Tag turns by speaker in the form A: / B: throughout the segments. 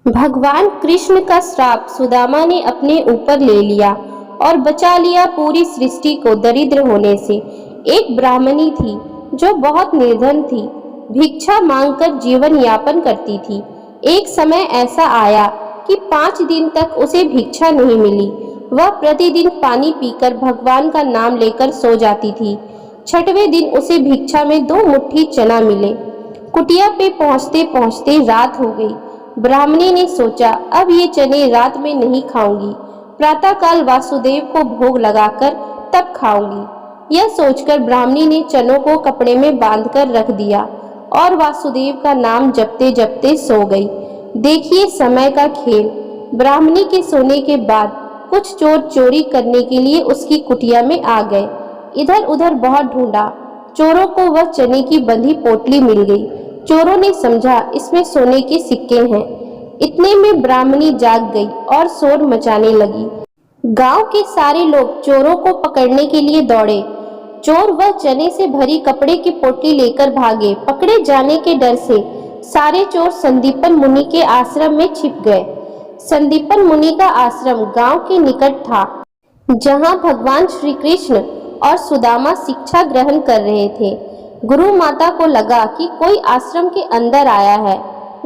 A: भगवान कृष्ण का श्राप सुदामा ने अपने ऊपर ले लिया और बचा लिया पूरी सृष्टि को दरिद्र होने से। एक ब्राह्मणी थी जो बहुत निर्धन थी, भिक्षा मांगकर जीवन यापन करती थी। एक समय ऐसा आया कि 5 दिन तक उसे भिक्षा नहीं मिली। वह प्रतिदिन पानी पीकर भगवान का नाम लेकर सो जाती थी। 6वें दिन उसे भिक्षा में 2 मुट्ठी चना मिले। कुटिया पे पहुंचते पहुंचते रात हो गई। ब्राह्मणी ने सोचा, अब ये चने रात में नहीं खाऊंगी, प्रातःकाल वासुदेव को भोग लगाकर तब खाऊंगी। यह सोचकर ब्राह्मणी ने चनों को कपड़े में बांधकर रख दिया और वासुदेव का नाम जपते जपते सो गई। देखिए समय का खेल। ब्राह्मणी के सोने के बाद कुछ चोर चोरी करने के लिए उसकी कुटिया में आ गए। इधर उधर बहुत ढूंढा, चोरों को वह चने की बंधी पोटली मिल गई। चोरों ने समझा इसमें सोने के सिक्के हैं। इतने में ब्राह्मणी जाग गई और शोर मचाने लगी। गांव के सारे लोग चोरों को पकड़ने के लिए दौड़े। चोर वह चने से भरी कपड़े की पोटली लेकर भागे। पकड़े जाने के डर से सारे चोर संदीपन मुनि के आश्रम में छिप गए। संदीपन मुनि का आश्रम गांव के निकट था, जहां भगवान श्री कृष्ण और सुदामा शिक्षा ग्रहण कर रहे थे। गुरु माता को लगा कि कोई आश्रम के अंदर आया है।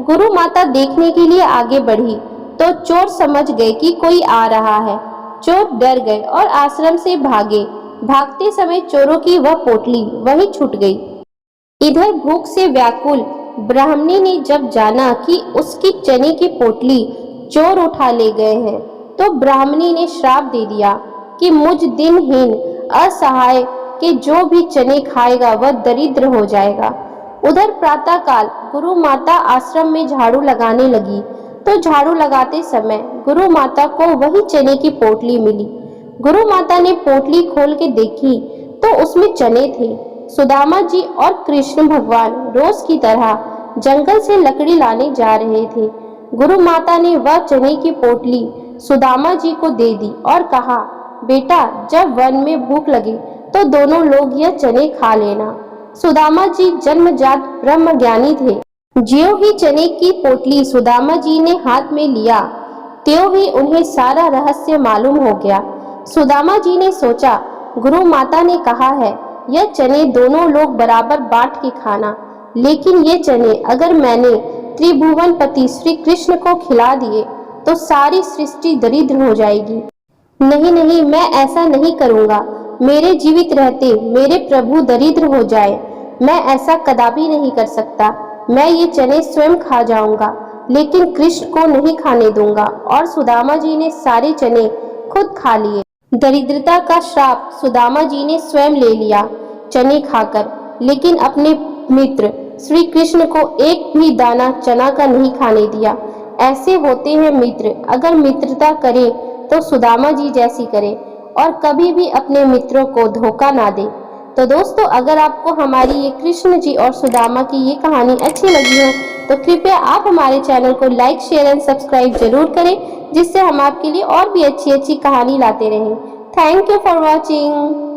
A: गुरु माता देखने के लिए आगे बढ़ी तो चोर समझ गए कि कोई आ रहा है। चोर डर गए और आश्रम से भागे। भागते समय चोरों की वह पोटली वहीं छूट गई। इधर भूख से व्याकुल ब्राह्मणी ने जब जाना कि उसकी चने की पोटली चोर उठा ले गए हैं, तो ब्राह्मणी ने श्राप दे दिया कि मुझ दिनहीन असहाय कि जो भी चने खाएगा वह दरिद्र हो जाएगा। उधर प्रातःकाल गुरु माता आश्रम में झाड़ू लगाने लगी तो झाड़ू लगाते समय गुरु माता को वही चने की पोटली मिली। गुरु माता ने पोटली खोल के देखी तो उसमें चने थे। सुदामा जी और कृष्ण भगवान रोज की तरह जंगल से लकड़ी लाने जा रहे थे। गुरु माता ने वह चने की पोटली सुदामा जी को दे दी और कहा, बेटा जब वन में भूख लगे तो दोनों लोग यह चने खा लेना। सुदामा जी जन्मजात ब्रह्म ज्ञानी थे। ज्यों ही चने की पोटली सुदामा जी ने हाथ में लिया, त्यों ही उन्हें सारा रहस्य मालूम हो गया। सुदामा जी ने सोचा, गुरु माता ने कहा है यह चने दोनों लोग बराबर बांट के खाना, लेकिन ये चने अगर मैंने त्रिभुवनपति श्री कृष्ण को खिला दिए तो सारी सृष्टि दरिद्र हो जाएगी। नहीं नहीं, मैं ऐसा नहीं करूँगा। मेरे जीवित रहते मेरे प्रभु दरिद्र हो जाए, मैं ऐसा कदापि नहीं कर सकता। मैं ये चने स्वयं खा जाऊंगा, लेकिन कृष्ण को नहीं खाने दूंगा। और सुदामा जी ने सारे चने खुद खा लिए। दरिद्रता का श्राप सुदामा जी ने स्वयं ले लिया चने खाकर, लेकिन अपने मित्र श्री कृष्ण को एक भी दाना चना का नहीं खाने दिया। ऐसे होते हैं मित्र, अगर मित्रता करें तो सुदामा जी जैसी करें और कभी भी अपने मित्रों को धोखा ना दे। तो दोस्तों, अगर आपको हमारी ये कृष्ण जी और सुदामा की ये कहानी अच्छी लगी हो तो कृपया आप हमारे चैनल को लाइक, शेयर एंड सब्सक्राइब जरूर करें, जिससे हम आपके लिए और भी अच्छी अच्छी कहानी लाते रहें। Thank you for watching.